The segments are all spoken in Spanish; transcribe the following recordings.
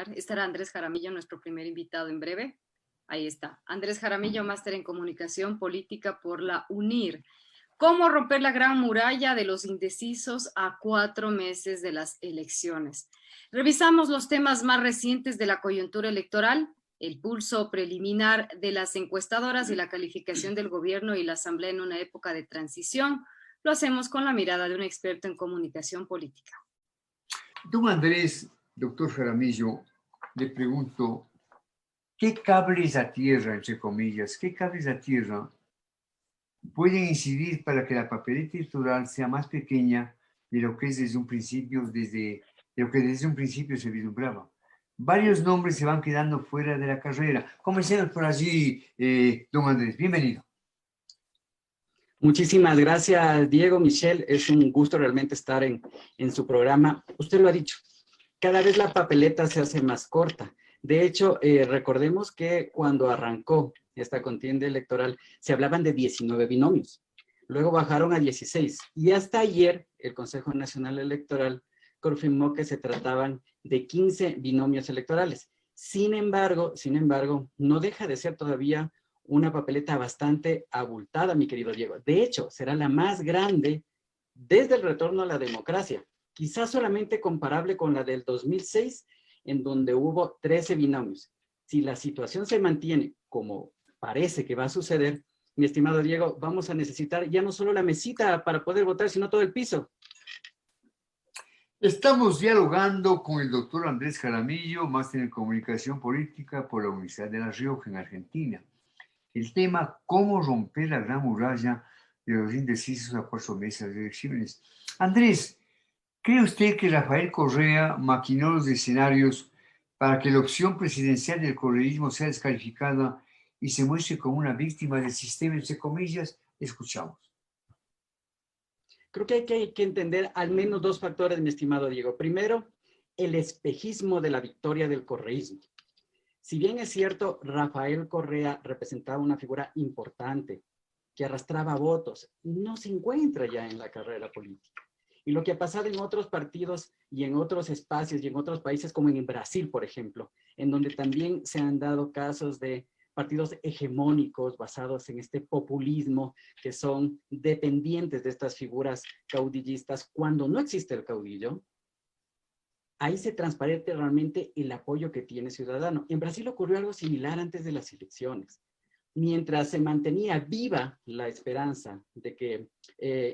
ver, estará Andrés Jaramillo, nuestro primer invitado en breve. Ahí está. Andrés Jaramillo, máster en comunicación política por la UNIR. ¿Cómo romper la gran muralla de los indecisos a 4 meses de las elecciones? Revisamos los temas más recientes de la coyuntura electoral, el pulso preliminar de las encuestadoras y la calificación del gobierno y la asamblea en una época de transición. Lo hacemos con la mirada de un experto en comunicación política. Don Andrés, doctor Jaramillo, le pregunto, ¿qué cables a tierra, entre comillas, qué cables a tierra pueden incidir para que la papeleta electoral sea más pequeña de lo que es desde un principio, se vislumbraba? Varios nombres se van quedando fuera de la carrera. Comencemos por allí, don Andrés. Bienvenido. Muchísimas gracias, Diego, Michelle. Es un gusto realmente estar en su programa. Usted lo ha dicho, cada vez la papeleta se hace más corta. De hecho, recordemos que cuando arrancó esta contienda electoral, se hablaban de 19 binomios. Luego bajaron a 16. Y hasta ayer, el Consejo Nacional Electoral confirmó que se trataban de 15 binomios electorales. Sin embargo, no deja de ser todavía una papeleta bastante abultada, mi querido Diego. De hecho, será la más grande desde el retorno a la democracia, quizás solamente comparable con la del 2006, en donde hubo 13 binomios. Si la situación se mantiene como parece que va a suceder, mi estimado Diego, vamos a necesitar ya no solo la mesita para poder votar, sino todo el piso. Estamos dialogando con el doctor Andrés Jaramillo, máster en comunicación política por la Universidad de La Rioja, en Argentina. El tema, cómo romper la gran muralla de los indecisos a 4 meses de elecciones. Andrés, ¿cree usted que Rafael Correa maquinó los escenarios para que la opción presidencial del correísmo sea descalificada y se muestre como una víctima del sistema, entre comillas? Escuchamos. Creo que hay que entender al menos 2 factores, mi estimado Diego. Primero, el espejismo de la victoria del correísmo. Si bien es cierto, Rafael Correa representaba una figura importante que arrastraba votos, no se encuentra ya en la carrera política. Y lo que ha pasado en otros partidos y en otros espacios y en otros países, como en Brasil, por ejemplo, en donde también se han dado casos de partidos hegemónicos basados en este populismo, que son dependientes de estas figuras caudillistas cuando no existe el caudillo. Ahí se transparente realmente el apoyo que tiene ciudadano. En Brasil ocurrió algo similar antes de las elecciones. Mientras se mantenía viva la esperanza de que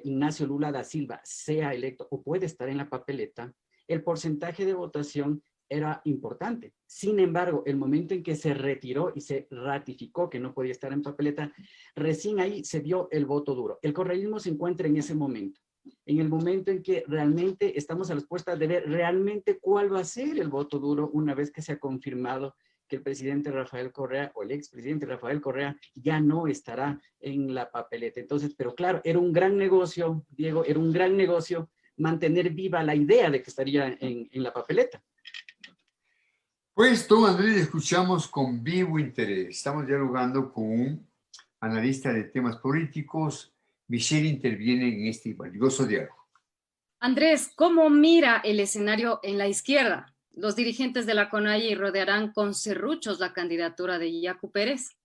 Ignacio Lula da Silva sea electo o puede estar en la papeleta, el porcentaje de votación era importante. Sin embargo, el momento en que se retiró y se ratificó que no podía estar en papeleta, recién ahí se vio el voto duro. El correísmo se encuentra en ese momento. En el momento en que realmente estamos a las puertas de ver realmente cuál va a ser el voto duro una vez que se ha confirmado que el presidente Rafael Correa o el expresidente Rafael Correa ya no estará en la papeleta. Entonces, pero claro, era un gran negocio, Diego, era un gran negocio mantener viva la idea de que estaría en la papeleta. Pues, don Andrés, escuchamos con vivo interés. Estamos dialogando con un analista de temas políticos. Michelle interviene en este valioso diálogo. Andrés, ¿cómo mira el escenario en la izquierda? Los dirigentes de la CONAIE rodearán con serruchos la candidatura de Yacu Pérez.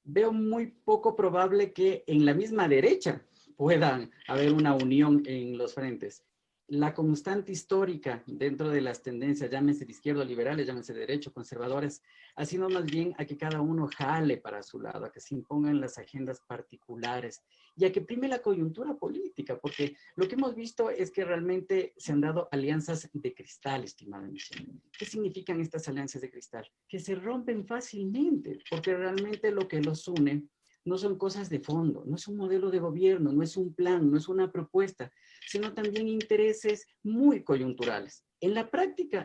Veo muy poco probable que en la misma derecha pueda haber una unión en los frentes. La constante histórica dentro de las tendencias, llámese de izquierda liberales, llámese de derecho, conservadores, ha sido más bien a que cada uno jale para su lado, a que se impongan las agendas particulares y a que prime la coyuntura política, porque lo que hemos visto es que realmente se han dado alianzas de cristal, estimada Michelle. ¿Qué significan estas alianzas de cristal? Que se rompen fácilmente, porque realmente lo que los une no son cosas de fondo, no es un modelo de gobierno, no es un plan, no es una propuesta, sino también intereses muy coyunturales. En la práctica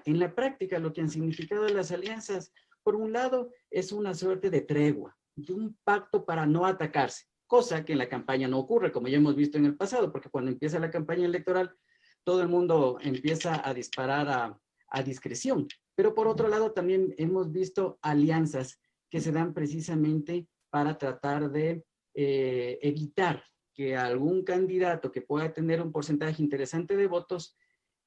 lo que han significado las alianzas, por un lado, es una suerte de tregua, de un pacto para no atacarse, cosa que en la campaña no ocurre, como ya hemos visto en el pasado, porque cuando empieza la campaña electoral, todo el mundo empieza a disparar a discreción. Pero por otro lado, también hemos visto alianzas que se dan precisamente para tratar de evitar que algún candidato que pueda tener un porcentaje interesante de votos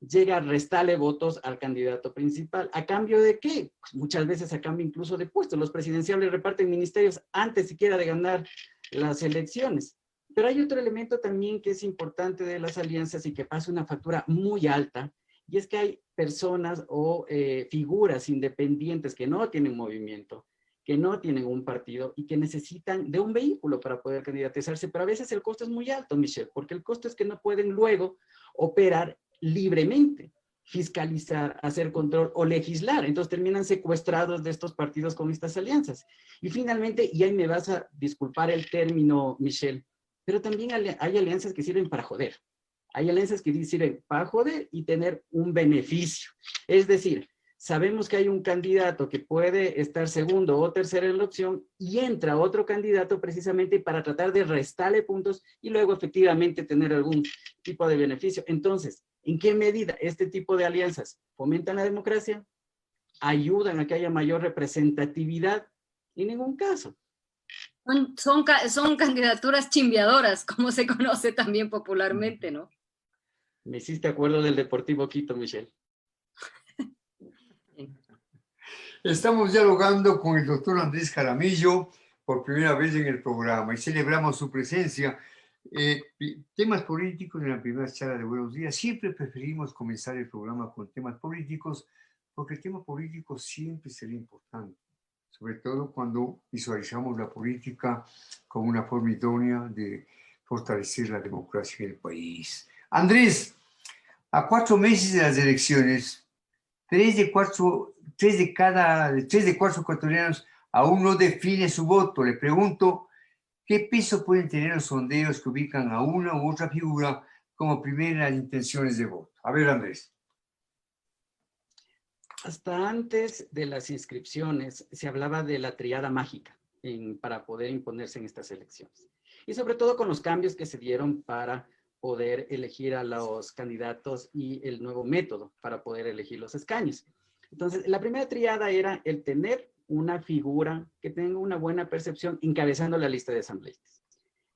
llega a restarle votos al candidato principal. ¿A cambio de qué? Pues muchas veces a cambio incluso de puestos. Los presidenciales reparten ministerios antes siquiera de ganar las elecciones. Pero hay otro elemento también que es importante de las alianzas y que pasa una factura muy alta, y es que hay personas o figuras independientes que no tienen movimiento, que no tienen un partido y que necesitan de un vehículo para poder candidatizarse, pero a veces el costo es muy alto, Michelle, porque el costo es que no pueden luego operar libremente, fiscalizar, hacer control o legislar. Entonces terminan secuestrados de estos partidos con estas alianzas. Y finalmente, y ahí me vas a disculpar el término, Michelle, pero también hay alianzas que sirven para joder. Hay alianzas que sirven para joder y tener un beneficio. Es decir, sabemos que hay un candidato que puede estar segundo o tercero en la opción y entra otro candidato precisamente para tratar de restarle puntos y luego efectivamente tener algún tipo de beneficio. Entonces, ¿en qué medida este tipo de alianzas fomentan la democracia? ¿Ayudan a que haya mayor representatividad? En ningún caso. Son candidaturas chimbeadoras, como se conoce también popularmente, ¿no? Me hiciste acuerdo del Deportivo Quito, Michelle. Estamos dialogando con el doctor Andrés Jaramillo por primera vez en el programa y celebramos su presencia. Temas políticos en la primera charla de Buenos Días. Siempre preferimos comenzar el programa con temas políticos porque el tema político siempre será importante, sobre todo cuando visualizamos la política como una forma idónea de fortalecer la democracia en el país. Andrés, a 4 meses de las elecciones, 3 de 4 ecuatorianos aún no define su voto. Le pregunto, ¿qué peso pueden tener los sondeos que ubican a una u otra figura como primeras intenciones de voto? A ver, Andrés. Hasta antes de las inscripciones se hablaba de la triada mágica para poder imponerse en estas elecciones. Y sobre todo con los cambios que se dieron para poder elegir a los candidatos y el nuevo método para poder elegir los escaños. Entonces, la primera triada era el tener una figura que tenga una buena percepción encabezando la lista de asambleístas.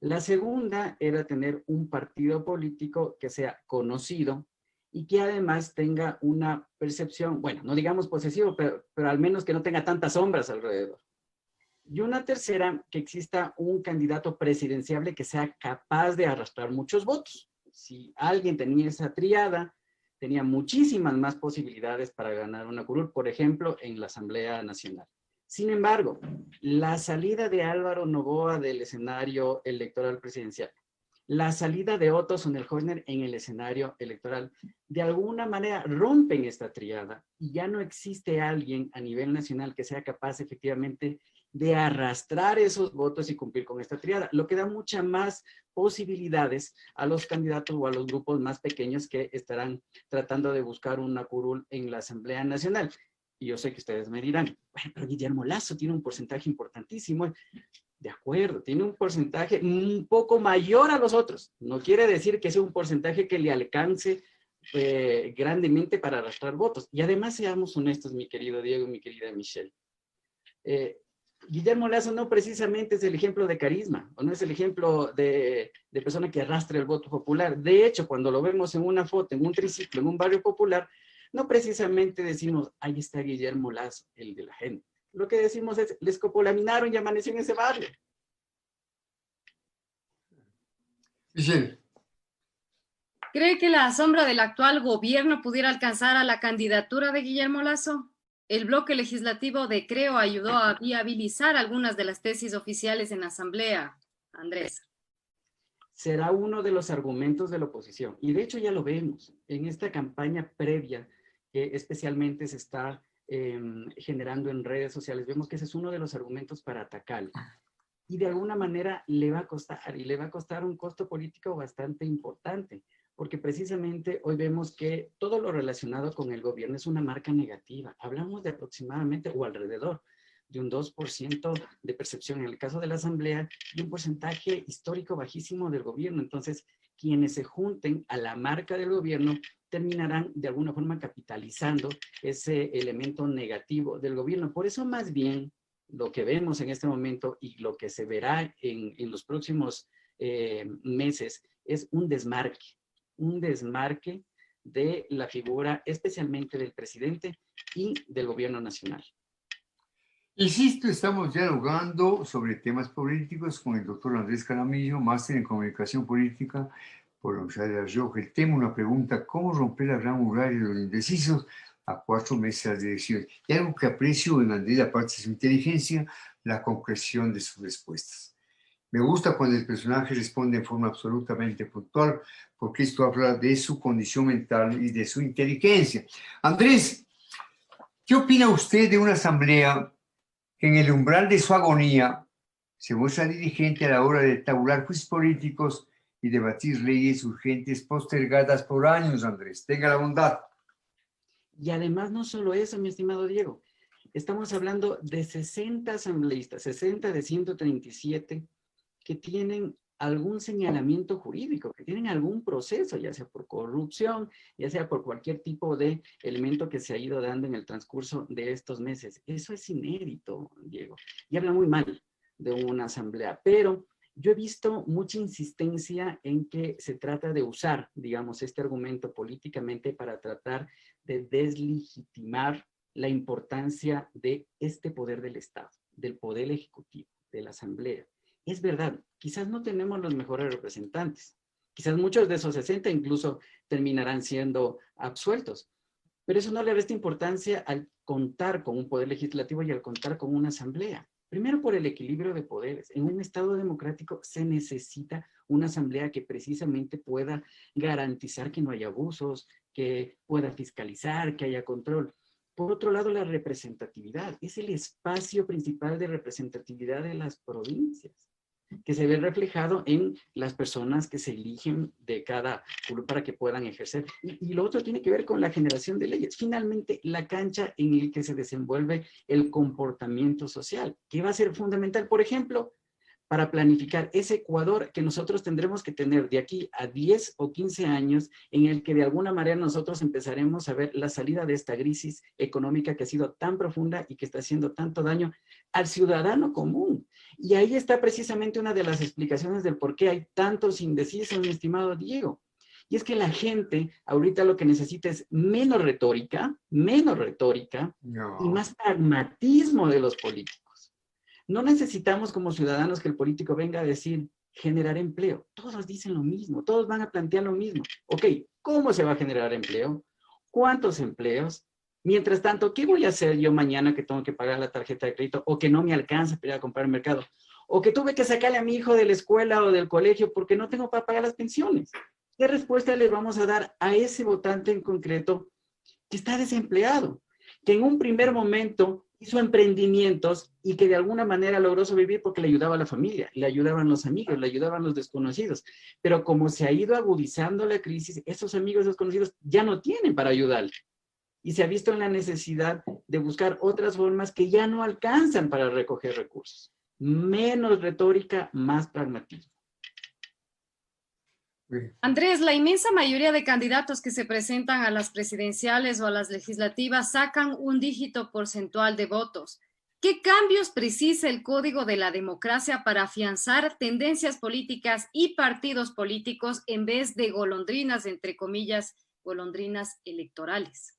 La segunda era tener un partido político que sea conocido y que además tenga una percepción, bueno, no digamos posesivo, pero al menos que no tenga tantas sombras alrededor. Y una tercera, que exista un candidato presidenciable que sea capaz de arrastrar muchos votos. Si alguien tenía esa triada, tenía muchísimas más posibilidades para ganar una curul, por ejemplo, en la Asamblea Nacional. Sin embargo, la salida de Álvaro Noboa del escenario electoral presidencial, la salida de Otto Sonnenhorner en el escenario electoral, de alguna manera rompen esta triada y ya no existe alguien a nivel nacional que sea capaz efectivamente de arrastrar esos votos y cumplir con esta triada, lo que da muchas más posibilidades a los candidatos o a los grupos más pequeños que estarán tratando de buscar una curul en la Asamblea Nacional. Y yo sé que ustedes me dirán, bueno, pero Guillermo Lasso tiene un porcentaje importantísimo. De acuerdo, tiene un porcentaje un poco mayor a los otros. No quiere decir que sea un porcentaje que le alcance grandemente para arrastrar votos. Y además seamos honestos, mi querido Diego y mi querida Michelle. Guillermo Lasso no precisamente es el ejemplo de carisma, o no es el ejemplo de persona que arrastra el voto popular. De hecho, cuando lo vemos en una foto, en un triciclo, en un barrio popular, no precisamente decimos, ahí está Guillermo Lasso, el de la gente. Lo que decimos es, les copolaminaron y amaneció en ese barrio. Michelle. ¿Cree que la sombra del actual gobierno pudiera alcanzar a la candidatura de Guillermo Lasso? El bloque legislativo de Creo ayudó a viabilizar algunas de las tesis oficiales en la Asamblea. Andrés. Será uno de los argumentos de la oposición. Y de hecho ya lo vemos en esta campaña previa que especialmente se está generando en redes sociales. Vemos que ese es uno de los argumentos para atacarlo. Y de alguna manera le va a costar, y le va a costar un costo político bastante importante, porque precisamente hoy vemos que todo lo relacionado con el gobierno es una marca negativa. Hablamos de aproximadamente o alrededor de un 2% de percepción en el caso de la Asamblea y un porcentaje histórico bajísimo del gobierno. Entonces, quienes se junten a la marca del gobierno terminarán de alguna forma capitalizando ese elemento negativo del gobierno. Por eso más bien lo que vemos en este momento y lo que se verá en los próximos meses es un desmarque de la figura, especialmente del presidente y del gobierno nacional. Insisto, estamos dialogando sobre temas políticos con el doctor Andrés Jaramillo, máster en comunicación política por la Universidad de La Rioja. El tema, una pregunta: ¿cómo romper la gran muralla de los indecisos a 4 meses de elecciones? Y algo que aprecio en Andrés, aparte de su inteligencia, la concreción de sus respuestas. Me gusta cuando el personaje responde en forma absolutamente puntual, porque esto habla de su condición mental y de su inteligencia. Andrés, ¿qué opina usted de una asamblea que en el umbral de su agonía se muestra diligente a la hora de tabular juicios políticos y debatir leyes urgentes postergadas por años, Andrés? Tenga la bondad. Y además no solo eso, mi estimado Diego, estamos hablando de 60 asambleístas, 60 de 137, que tienen algún señalamiento jurídico, que tienen algún proceso, ya sea por corrupción, ya sea por cualquier tipo de elemento que se ha ido dando en el transcurso de estos meses. Eso es inédito, Diego, y habla muy mal de una asamblea, pero yo he visto mucha insistencia en que se trata de usar, digamos, este argumento políticamente para tratar de deslegitimar la importancia de este poder del Estado, del poder ejecutivo, de la asamblea. Es verdad, quizás no tenemos los mejores representantes, quizás muchos de esos 60 incluso terminarán siendo absueltos, pero eso no le resta importancia al contar con un poder legislativo y al contar con una asamblea. Primero, por el equilibrio de poderes. En un Estado democrático se necesita una asamblea que precisamente pueda garantizar que no haya abusos, que pueda fiscalizar, que haya control. Por otro lado, la representatividad es el espacio principal de representatividad de las provincias, que se ve reflejado en las personas que se eligen de cada club para que puedan ejercer. Y lo otro tiene que ver con la generación de leyes. Finalmente, la cancha en la que se desenvuelve el comportamiento social, que va a ser fundamental, por ejemplo, para planificar ese Ecuador que nosotros tendremos que tener de aquí a 10 o 15 años, en el que de alguna manera nosotros empezaremos a ver la salida de esta crisis económica que ha sido tan profunda y que está haciendo tanto daño al ciudadano común. Y ahí está precisamente una de las explicaciones del por qué hay tantos indecisos, mi estimado Diego. Y es que la gente ahorita lo que necesita es menos retórica y más pragmatismo de los políticos. No necesitamos como ciudadanos que el político venga a decir generar empleo. Todos dicen lo mismo, todos van a plantear lo mismo. Ok, ¿cómo se va a generar empleo? ¿Cuántos empleos? Mientras tanto, ¿qué voy a hacer yo mañana que tengo que pagar la tarjeta de crédito o que no me alcanza para ir a comprar el mercado? O que tuve que sacarle a mi hijo de la escuela o del colegio porque no tengo para pagar las pensiones. ¿Qué respuesta les vamos a dar a ese votante en concreto que está desempleado? Que en un primer momento hizo emprendimientos y que de alguna manera logró sobrevivir porque le ayudaba a la familia, le ayudaban los amigos, le ayudaban los desconocidos. Pero como se ha ido agudizando la crisis, esos amigos desconocidos ya no tienen para ayudarle. Y se ha visto en la necesidad de buscar otras formas que ya no alcanzan para recoger recursos. Menos retórica, más pragmatismo. Andrés, la inmensa mayoría de candidatos que se presentan a las presidenciales o a las legislativas sacan un dígito porcentual de votos. ¿Qué cambios precisa el Código de la Democracia para afianzar tendencias políticas y partidos políticos en vez de golondrinas, entre comillas, golondrinas electorales?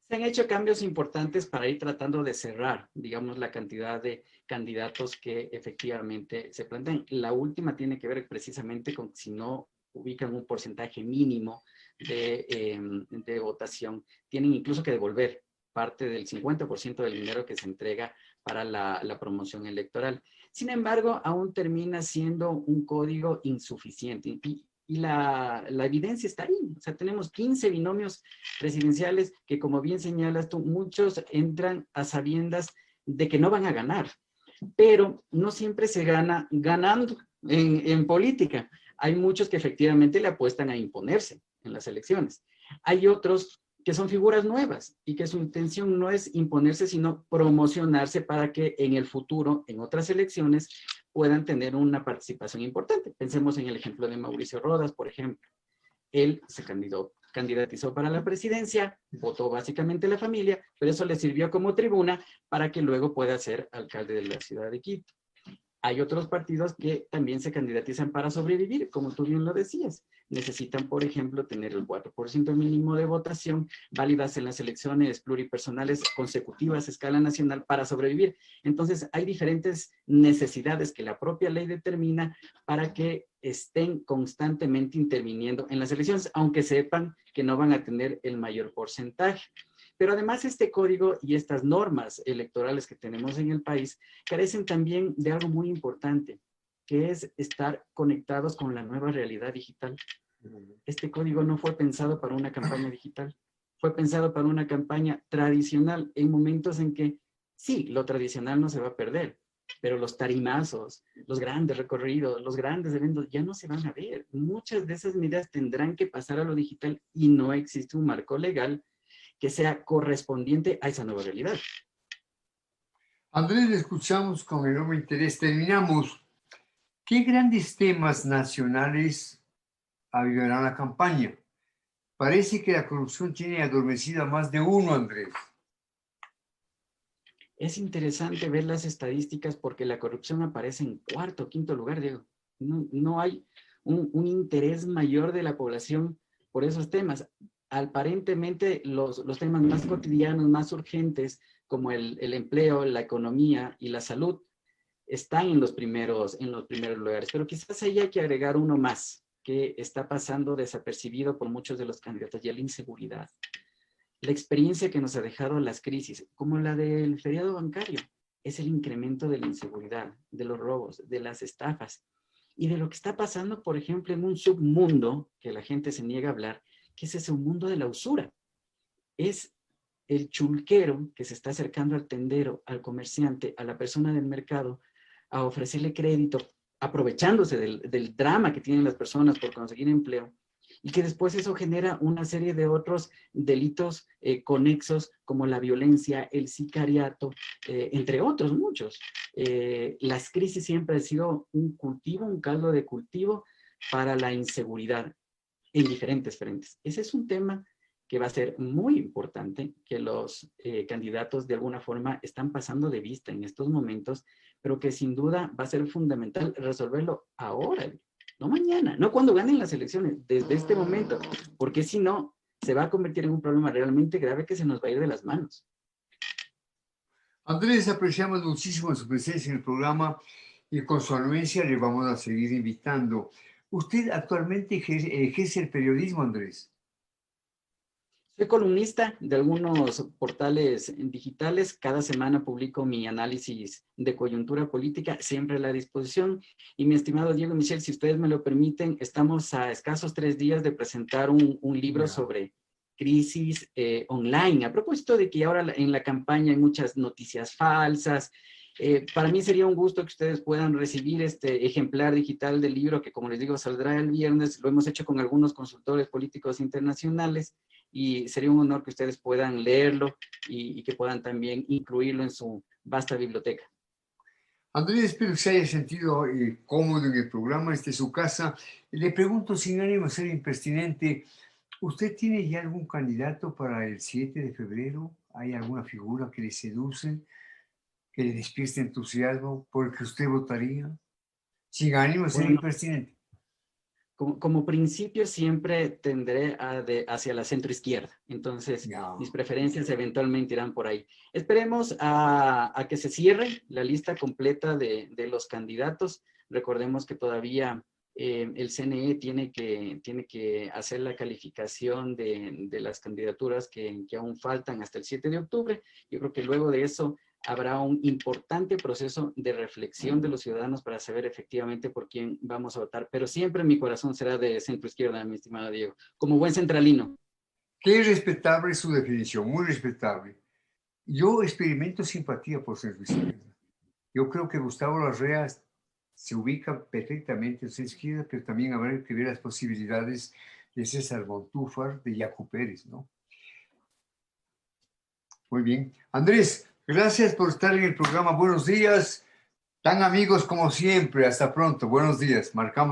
Se han hecho cambios importantes para ir tratando de cerrar, digamos, la cantidad de candidatos que efectivamente se plantean. La última tiene que ver precisamente con si no ubican un porcentaje mínimo de votación, tienen incluso que devolver parte del 50% del dinero que se entrega para la promoción electoral. Sin embargo, aún termina siendo un código insuficiente. Y la evidencia está ahí. O sea, tenemos 15 binomios presidenciales que, como bien señalas tú, muchos entran a sabiendas de que no van a ganar. Pero no siempre se gana ganando en política. Hay muchos que efectivamente le apuestan a imponerse en las elecciones. Hay otros que son figuras nuevas y que su intención no es imponerse, sino promocionarse para que en el futuro, en otras elecciones, puedan tener una participación importante. Pensemos en el ejemplo de Mauricio Rodas, por ejemplo. Él se candidatizó para la presidencia, votó básicamente la familia, pero eso le sirvió como tribuna para que luego pueda ser alcalde de la ciudad de Quito. Hay otros partidos que también se candidatizan para sobrevivir, como tú bien lo decías. Necesitan, por ejemplo, tener el 4% mínimo de votación, válidas en las elecciones pluripersonales consecutivas a escala nacional para sobrevivir. Entonces, hay diferentes necesidades que la propia ley determina para que estén constantemente interviniendo en las elecciones, aunque sepan que no van a tener el mayor porcentaje. Pero además este código y estas normas electorales que tenemos en el país carecen también de algo muy importante, que es estar conectados con la nueva realidad digital. Este código no fue pensado para una campaña digital, fue pensado para una campaña tradicional en momentos en que sí, lo tradicional no se va a perder, pero los tarimazos, los grandes recorridos, los grandes eventos ya no se van a ver. Muchas de esas medidas tendrán que pasar a lo digital y no existe un marco legal que sea correspondiente a esa nueva realidad. Andrés, le escuchamos con enorme interés. Terminamos. ¿Qué grandes temas nacionales avivarán la campaña? Parece que la corrupción tiene adormecida a más de uno, Andrés. Es interesante ver las estadísticas porque la corrupción aparece en cuarto o quinto lugar, Diego. No hay un interés mayor de la población por esos temas. Aparentemente los temas más cotidianos, más urgentes, como el empleo, la economía y la salud, están en los primeros lugares. Pero quizás ahí hay que agregar uno más, que está pasando desapercibido por muchos de los candidatos, y es la inseguridad. La experiencia que nos ha dejado las crisis, como la del feriado bancario, es el incremento de la inseguridad, de los robos, de las estafas y de lo que está pasando, por ejemplo, en un submundo que la gente se niega a hablar, que es ese mundo de la usura. Es el chulquero que se está acercando al tendero, al comerciante, a la persona del mercado, a ofrecerle crédito, aprovechándose del drama que tienen las personas por conseguir empleo, y que después eso genera una serie de otros delitos conexos como la violencia, el sicariato, entre otros muchos. Las crisis siempre han sido un cultivo, un caldo de cultivo para la inseguridad en diferentes frentes. Ese es un tema que va a ser muy importante, que los candidatos de alguna forma están pasando de vista en estos momentos, pero que sin duda va a ser fundamental resolverlo ahora, no mañana, no cuando ganen las elecciones, desde este momento, porque si no, se va a convertir en un problema realmente grave que se nos va a ir de las manos. Andrés, apreciamos muchísimo su presencia en el programa y con su anuencia le vamos a seguir invitando. ¿Usted actualmente ejerce el periodismo, Andrés? Soy columnista de algunos portales digitales. Cada semana publico mi análisis de coyuntura política, siempre a la disposición. Y mi estimado Diego Michel, si ustedes me lo permiten, estamos a escasos 3 días de presentar un libro sobre crisis online. A propósito de que ahora en la campaña hay muchas noticias falsas, para mí sería un gusto que ustedes puedan recibir este ejemplar digital del libro que, como les digo, saldrá el viernes. Lo hemos hecho con algunos consultores políticos internacionales y sería un honor que ustedes puedan leerlo y que puedan también incluirlo en su vasta biblioteca. Andrés, espero que se haya sentido cómodo en el programa, este es su casa. Le pregunto, sin ánimo de ser impertinente, ¿usted tiene ya algún candidato para el 7 de febrero? ¿Hay alguna figura que le seduce, que le despierte entusiasmo, por el que usted votaría? Sin ánimo de ser Bueno, impertinente. como principio siempre tendré hacia la centroizquierda, entonces mis preferencias eventualmente irán por ahí. Esperemos a que se cierre la lista completa de los candidatos. Recordemos que todavía el CNE tiene que hacer la calificación de las candidaturas que aún faltan hasta el 7 de octubre. Yo creo que luego de eso habrá un importante proceso de reflexión de los ciudadanos para saber efectivamente por quién vamos a votar. Pero siempre mi corazón será de centro izquierda, mi estimado Diego, como buen centralino. Qué respetable su definición, muy respetable. Yo experimento simpatía por centro izquierda. Yo creo que Gustavo Larrea se ubica perfectamente en centro izquierda, pero también habrá que ver las posibilidades de César Montúfar, de Yacu Pérez, ¿no? Muy bien. Andrés, gracias por estar en el programa. Buenos días. Tan amigos como siempre. Hasta pronto. Buenos días. Marcamos.